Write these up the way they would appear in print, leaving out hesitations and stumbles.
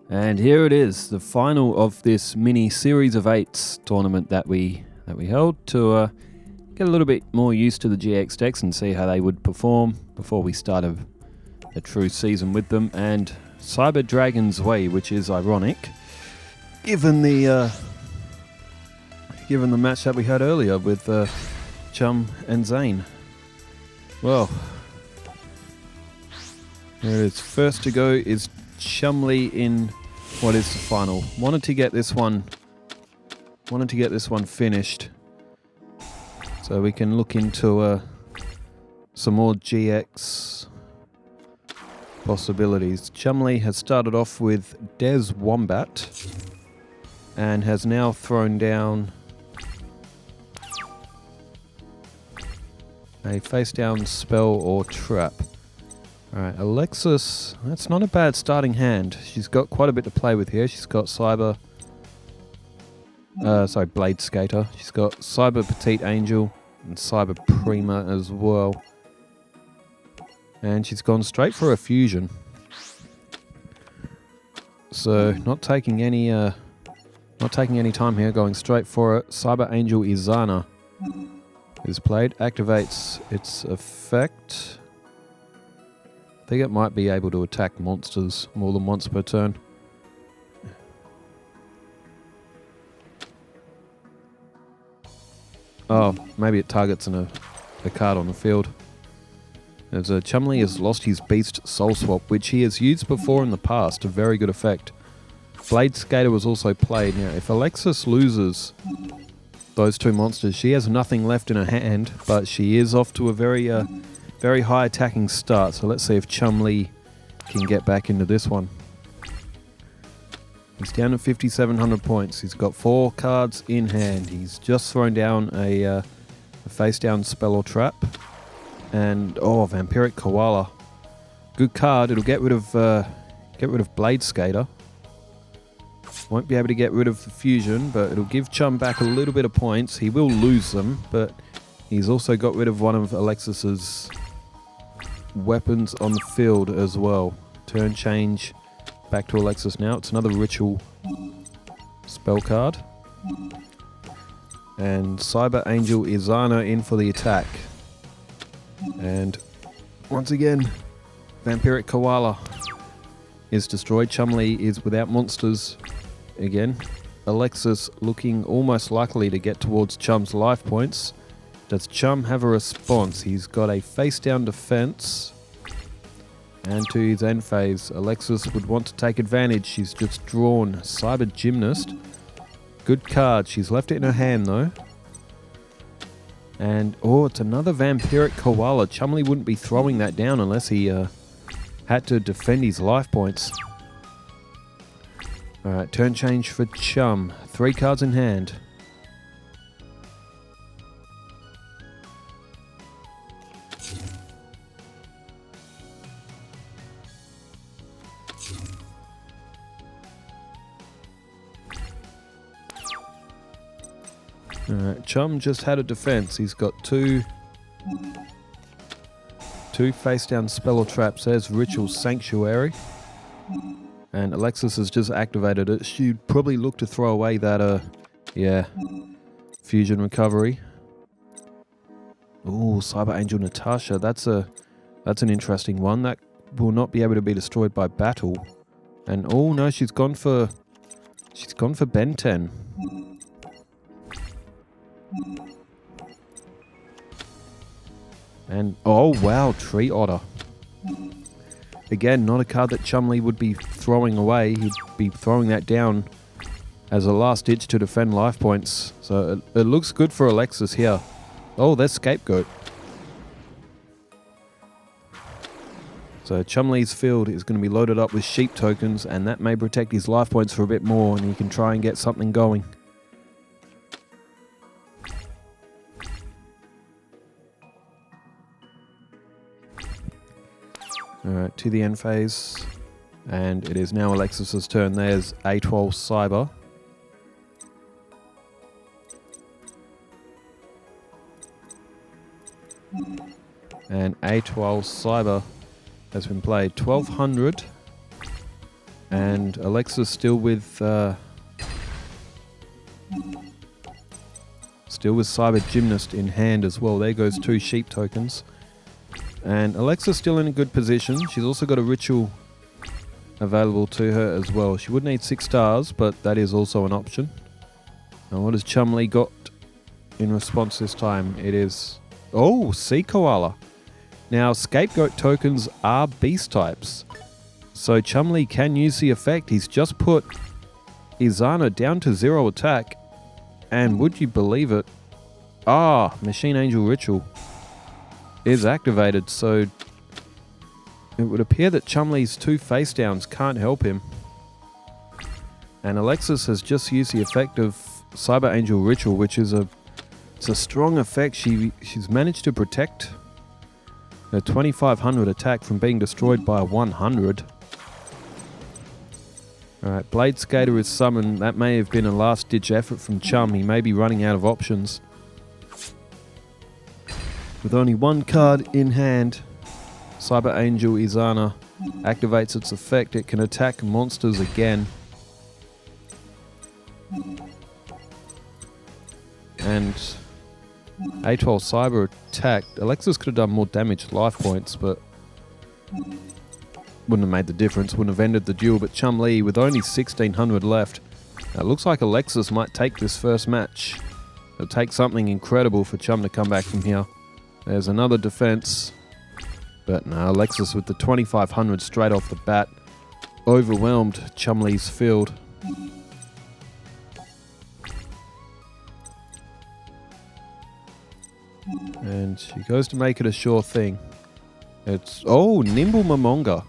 And here it is, the final of this mini series of 8s tournament that we held to get a little bit more used to the GX decks and see how they would perform before we start a true season with them. And Cyber Dragon's Way, which is ironic, given the match that we had earlier with Chum and Zane. Well, here it is. First to go is Chumley in what is the final. Wanted to get this one finished so we can look into some more GX possibilities. Chumley has started off with Des Wombat and has now thrown down a face down spell or trap. Alright, Alexis, that's not a bad starting hand. She's got quite a bit to play with here. She's got Blade Skater. She's got Cyber Petite Angel and Cyber Prima as well. And she's gone straight for a fusion. So not taking any time here, going straight for it. Cyber Angel Izana is played, activates its effect. I think it might be able to attack monsters more than once per turn. Oh, maybe it targets a card on the field. As Chumley has lost his Beast Soul Swap, which he has used before in the past to very good effect. Blade Skater was also played. Now, if Alexis loses those two monsters, she has nothing left in her hand, but she is off to a very high attacking start. So let's see if Chumley can get back into this one. He's down to 5,700 points. He's got 4 cards in hand. He's just thrown down a face down spell or trap. And Vampiric Koala. Good card. It'll get rid of Blade Skater. Won't be able to get rid of the fusion, but it'll give Chum back a little bit of points. He will lose them, but he's also got rid of one of Alexis's weapons on the field as well. Turn change back to Alexis now. It's another ritual spell card. And Cyber Angel Izana in for the attack. And once again, Vampiric Koala is destroyed. Chumley is without monsters again. Alexis looking almost likely to get towards Chum's life points. Does Chum have a response? He's got a face down defense. And to his end phase, Alexis would want to take advantage. She's just drawn Cyber Gymnast. Good card. She's left it in her hand though. And it's another Vampiric Koala. Chumley wouldn't be throwing that down unless he had to defend his life points. Alright, turn change for Chum. 3 cards in hand. Alright, Chum just had a defense. He's got two face down spell or traps. There's Ritual Sanctuary. And Alexis has just activated it. She'd probably look to throw away that fusion recovery. Ooh, Cyber Angel Natasha. That's an interesting one. That will not be able to be destroyed by battle. And no, she's gone for Ben 10. And wow, Tree Otter. Again, not a card that Chumley would be throwing away. He'd be throwing that down as a last ditch to defend life points. So it looks good for Alexis here. Oh, there's Scapegoat. So Chumley's field is going to be loaded up with sheep tokens, and that may protect his life points for a bit more, and he can try and get something going. Alright, to the end phase. And it is now Alexis's turn. There's A12 Cyber. And A12 Cyber has been played. 1200. And Alexis still with Cyber Gymnast in hand as well. There goes 2 sheep tokens. And Alexis still in a good position. She's also got a ritual available to her as well. She would need 6 stars, but that is also an option. Now what has Chumley got in response this time? It is... Oh, Sea Koala. Now Scapegoat tokens are beast types. So Chumley can use the effect. He's just put Izana down to 0 attack. And would you believe it? Machine Angel Ritual is activated. So it would appear that Chumley's 2 face downs can't help him. And Alexis has just used the effect of Cyber Angel Ritual, which is a strong effect. She's managed to protect her 2500 attack from being destroyed by a 100. Alright, Blade Skater is summoned. That may have been a last-ditch effort from Chum. He may be running out of options. With only 1 card in hand, Cyber Angel Izana activates its effect. It can attack monsters again. And ATOL Cyber attacked. Alexis could have done more damage life points, but wouldn't have made the difference, wouldn't have ended the duel. But Chumley, with only 1600 left, it looks like Alexis might take this first match. It'll take something incredible for Chum to come back from here. There's another defense. But no, Alexis with the 2500 straight off the bat overwhelmed Chumley's field. And she goes to make it a sure thing. It's... Oh, Nimble Momonga.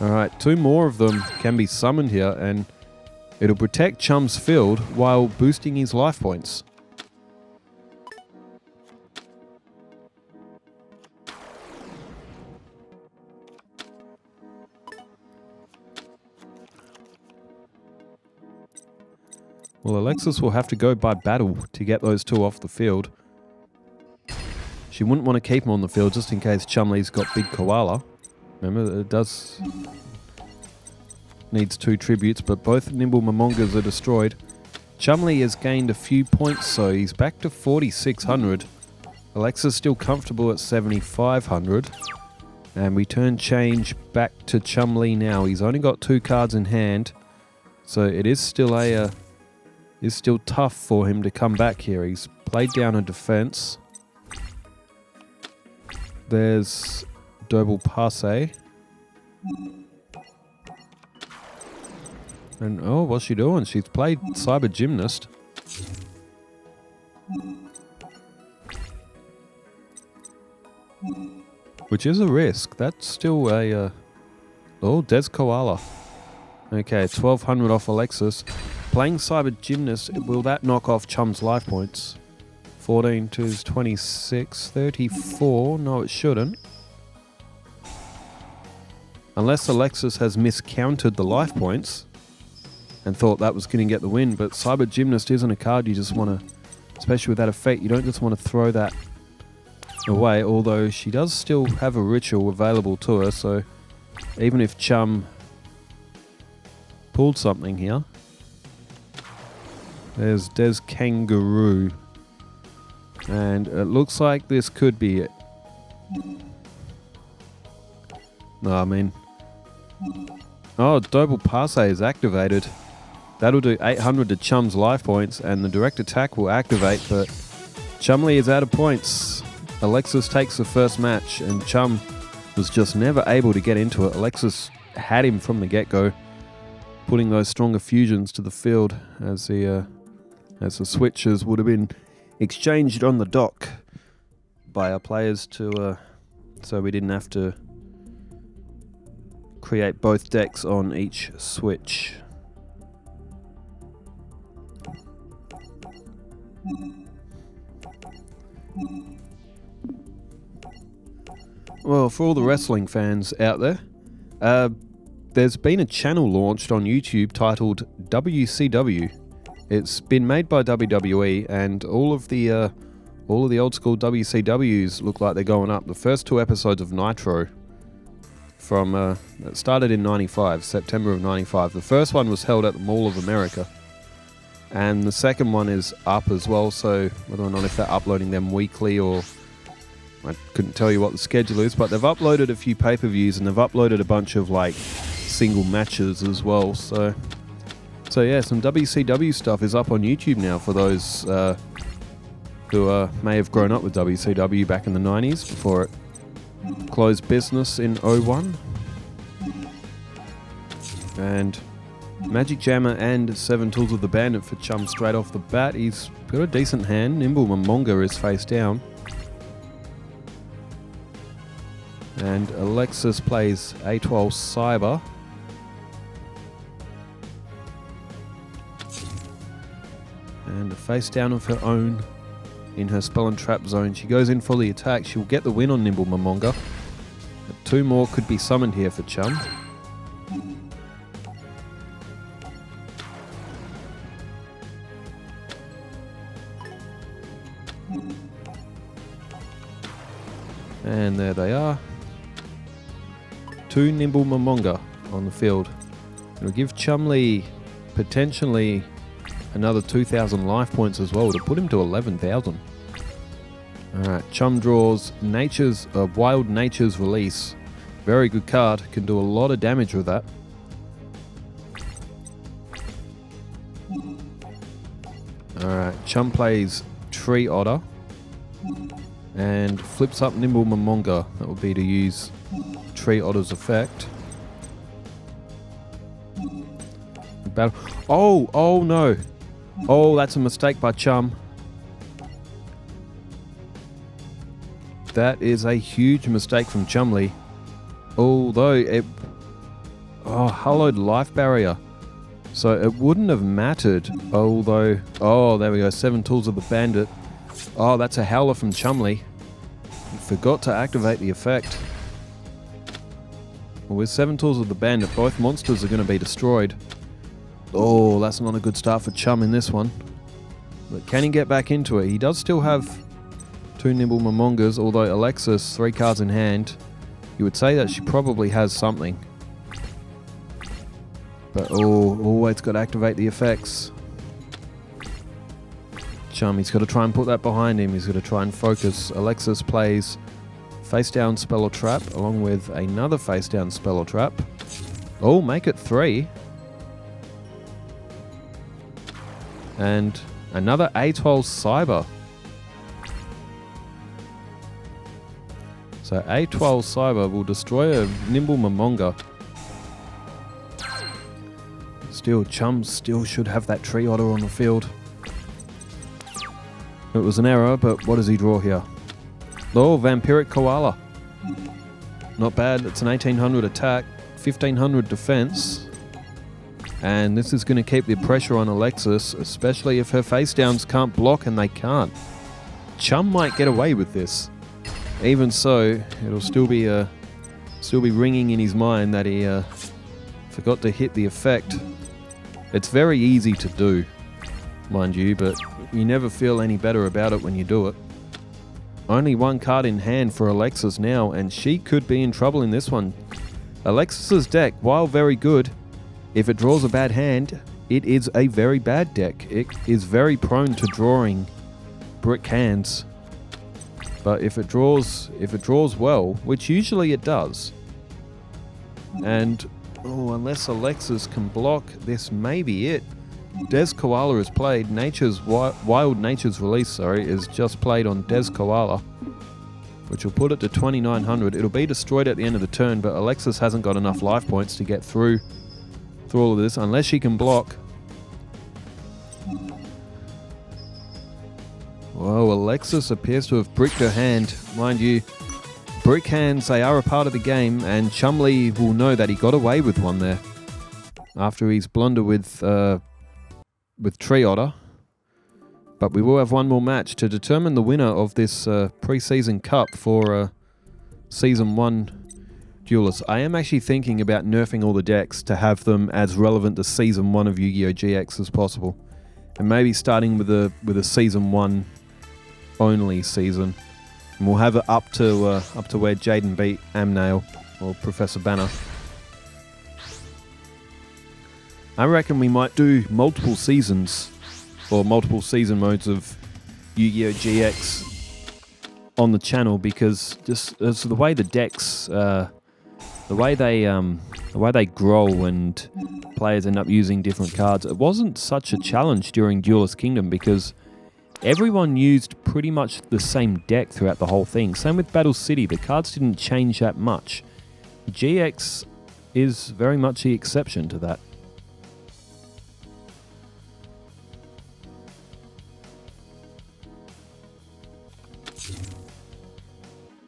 Alright, 2 more of them can be summoned here, and it'll protect Chum's field while boosting his life points. Well, Alexis will have to go by battle to get those 2 off the field. She wouldn't want to keep them on the field just in case Chumley's got Big Koala. Remember, it does... needs 2 tributes, but both Nimble Momongas are destroyed. Chumley has gained a few points, so he's back to 4600. Alexa's still comfortable at 7500. And we turn change back to Chumley now. He's only got 2 cards in hand, so it is still tough for him to come back here. He's played down a defense. There's Double Passe. And oh, what's she doing? She's played Cyber Gymnast. Which is a risk. That's still a... Oh, Des Koala. Okay, 1200 off Alexis. Playing Cyber Gymnast, will that knock off Chum's life points? 14 to 26, 34. No, it shouldn't. Unless Alexis has miscounted the life points and thought that was going to get the win. But Cyber Gymnast isn't a card you just want to, especially with that effect, you don't just want to throw that away. Although she does still have a ritual available to her, so even if Chum pulled something here. There's Des Kangaroo. And it looks like this could be it. No, I mean... Oh, Double Passe is activated. That'll do 800 to Chum's life points, and the direct attack will activate, but Chumley is out of points. Alexis takes the first match, and Chum was just never able to get into it. Alexis had him from the get-go, putting those stronger fusions to the field as the switches would have been exchanged on the dock by our players to so we didn't have to create both decks on each switch. Well, for all the wrestling fans out there, there's been a channel launched on YouTube titled WCW. It's been made by WWE, and all of the old school WCWs look like they're going up. The first 2 episodes of Nitro from it started in 95, September of 95. The first one was held at the Mall of America, and the second one is up as well, so whether or not if they're uploading them weekly, or I couldn't tell you what the schedule is, but they've uploaded a few pay-per-views and they've uploaded a bunch of like single matches as well, so yeah, some WCW stuff is up on YouTube now for those who may have grown up with WCW back in the 90s before it closed business in 01. And Magic Jammer and 7 Tools of the Bandit for Chum straight off the bat. He's got a decent hand. Nimble Momonga is face down. And Alexis plays A12 Cyber. And a face down of her own in her spell and trap zone. She goes in for the attack. She'll get the win on Nimble Momonga. But 2 more could be summoned here for Chum. And there they are. 2 Nimble Momonga on the field. It'll give Chumley potentially another 2,000 life points as well to put him to 11,000. Alright, Chum draws Wild Nature's Release. Very good card, can do a lot of damage with that. Alright, Chum plays Tree Otter and flips up Nimble Momonga. That would be to use Tree Otter's effect. Battle. Oh no. Oh, that's a mistake by Chum. That is a huge mistake from Chumley. Although it... Oh, hallowed life barrier. So it wouldn't have mattered, although... Oh, there we go, 7 Tools of the Bandit. Oh, that's a howler from Chumley. He forgot to activate the effect. Well, with 7 Tools of the Bandit, both monsters are going to be destroyed. Oh, that's not a good start for Chum in this one. But can he get back into it? He does still have 2 Nimble Momongas, although Alexis, 3 cards in hand, you would say that she probably has something. But it's got to activate the effects. Chum, he's got to try and put that behind him. He's got to try and focus. Alexis plays face down spell or trap, along with another face down spell or trap. Oh, make it 3. And another A12 Cyber. So A12 Cyber will destroy a Nimble Momonga. Still, Chum still should have that Tree Otter on the field. It was an error, but what does he draw here? Oh, Vampiric Koala. Not bad. It's an 1800 attack, 1500 defense. And this is going to keep the pressure on Alexis, especially if her face downs can't block, and they can't. Chum might get away with this. Even so, it'll still be ringing in his mind that he forgot to hit the effect. It's very easy to do, mind you, but you never feel any better about it when you do it. Only 1 card in hand for Alexis now, and she could be in trouble in this one. Alexis's deck, while very good, if it draws a bad hand, it is a very bad deck. It is very prone to drawing brick hands. But if it draws well, which usually it does, and unless Alexis can block, this may be it. Des Koala is played. Wild Nature's Release, is just played on Des Koala, which will put it to 2900. It'll be destroyed at the end of the turn, but Alexis hasn't got enough life points to get through all of this, unless she can block. Whoa, Alexis appears to have bricked her hand. Mind you, brick hands, they are a part of the game, and Chumley will know that he got away with one there after his blunder with Tree Otter. But we will have one more match to determine the winner of this pre-season cup for Season 1 Duelists. I am actually thinking about nerfing all the decks to have them as relevant to Season 1 of Yu-Gi-Oh! GX as possible. And maybe starting with a Season 1 only season. And we'll have it up to where Jaden beat Amnail. or Professor Banner. I reckon we might do multiple seasons or multiple season modes of Yu-Gi-Oh! GX on the channel, because just it's the way the decks, the way they grow and players end up using different cards. It wasn't such a challenge during Duelist Kingdom because everyone used pretty much the same deck throughout the whole thing. Same with Battle City, the cards didn't change that much. GX is very much the exception to that.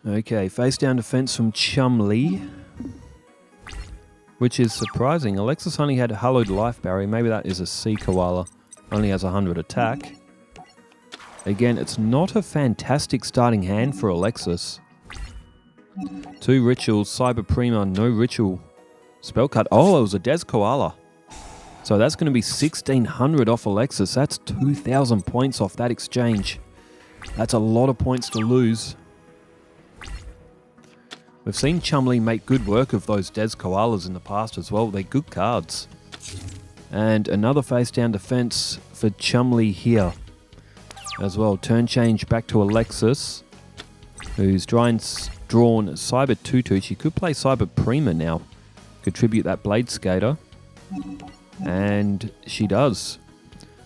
Okay, face down defense from Chumley, which is surprising. Alexis only had a Hallowed Life Barrier. Maybe that is a Sea Koala. Only has 100 attack. Again, it's not a fantastic starting hand for Alexis. 2 rituals, Cyber Prima, no ritual. Spell card. Oh, it was a Des Koala. So that's going to be 1,600 off Alexis. That's 2,000 points off that exchange. That's a lot of points to lose. We've seen Chumley make good work of those Des Koalas in the past as well. They're good cards. And another face down defense for Chumley here as well. Turn change back to Alexis, who's drawn Cyber Tutu. She could play Cyber Prima now. Contribute that Blade Skater. And she does.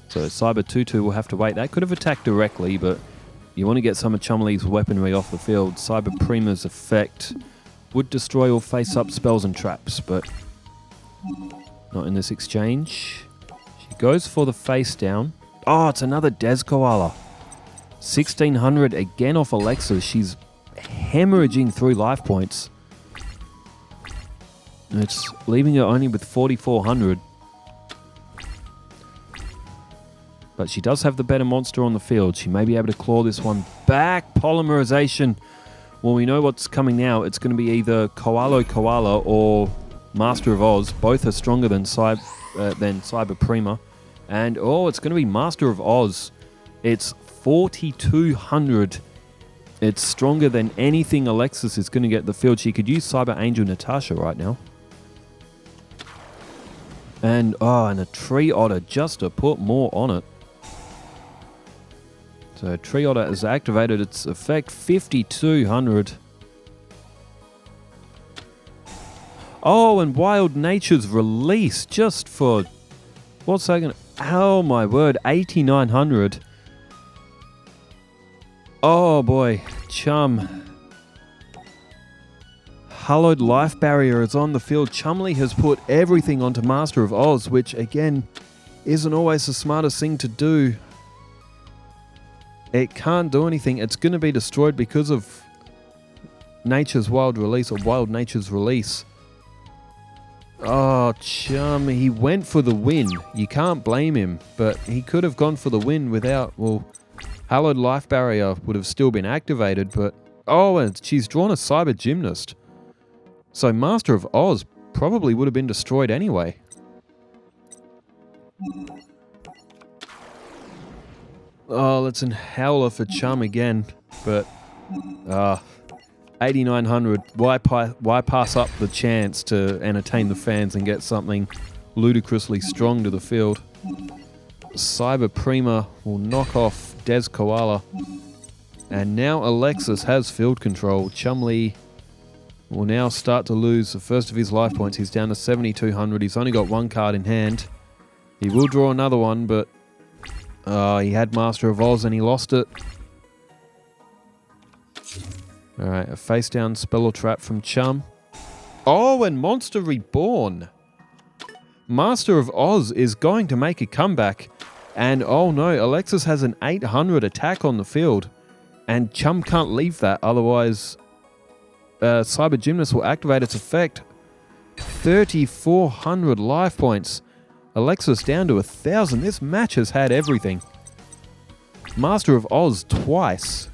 So Cyber Tutu will have to wait. That could have attacked directly, but you want to get some of Chumley's weaponry off the field. Cyber Prima's effect would destroy all face-up spells and traps, but not in this exchange. She goes for the face down. Oh, it's another Des Koala. 1,600 again off Alexis. She's hemorrhaging through life points. It's leaving her only with 4,400. But she does have the better monster on the field. She may be able to claw this one back. Polymerization. Well, we know what's coming now. It's going to be either Koala or Master of Oz. Both are stronger than Cyber Prima. And, oh, it's going to be Master of Oz. It's 4,200. It's stronger than anything Alexis is going to get the field. She could use Cyber Angel Natasha right now. And a Tree Otter just to put more on it. So Tree Otter has activated its effect, 5,200. Oh, and Wild Nature's release just for, what's that going to, oh my word, 8,900. Oh boy, Chum. Hallowed Life Barrier is on the field. Chumley has put everything onto Master of Oz, which again, isn't always the smartest thing to do. It can't do anything. It's going to be destroyed because of Nature's Wild Release, or Wild Nature's Release. Oh, Chum, he went for the win. You can't blame him, but he could have gone for the win without, well, Hallowed Life Barrier would have still been activated, but, oh, and she's drawn a Cyber Gymnast. So Master of Oz probably would have been destroyed anyway. Oh, let's Howler for Chum again, but 8,900. Why pass up the chance to entertain the fans and get something ludicrously strong to the field? Cyber Prima will knock off Des Koala, and now Alexis has field control. Chumley will now start to lose the first of his life points. He's down to 7,200. He's only got one card in hand. He will draw another one, but he had Master of Oz and he lost it. Alright, a face down spell or trap from Chum. Oh, and Monster Reborn. Master of Oz is going to make a comeback. And oh no, Alexis has an 800 attack on the field. And Chum can't leave that, otherwise Cyber Gymnast will activate its effect. 3,400 life points. Alexis down to 1,000. This match has had everything. Master of Oz twice.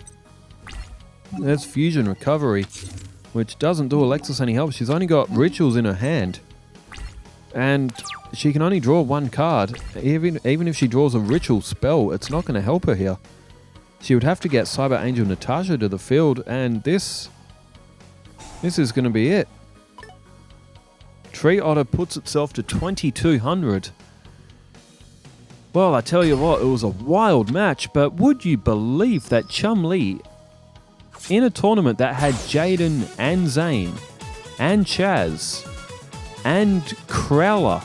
There's Fusion Recovery, which doesn't do Alexis any help. She's only got Rituals in her hand. And she can only draw one card. Even if she draws a Ritual spell, it's not going to help her here. She would have to get Cyber Angel Natasha to the field, and this is going to be it. Tree Otter puts itself to 2,200. Well, I tell you what, it was a wild match, but would you believe that Chumley, in a tournament that had Jaden and Zane and Chaz and Crowler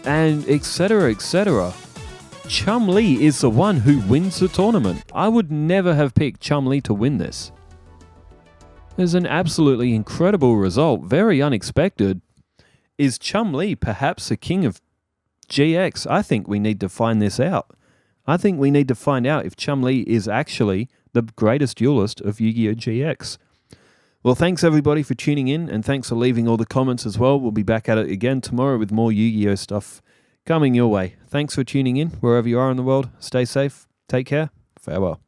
and etc., Chumley is the one who wins the tournament. I would never have picked Chumley to win this. It's an absolutely incredible result, very unexpected. Is Chumley perhaps the king of GX? I think we need to find this out. I think we need to find out if Chumley is actually the greatest duelist of Yu-Gi-Oh! GX. Well, thanks everybody for tuning in, and thanks for leaving all the comments as well. We'll be back at it again tomorrow with more Yu-Gi-Oh! Stuff coming your way. Thanks for tuning in, wherever you are in the world. Stay safe, take care, farewell.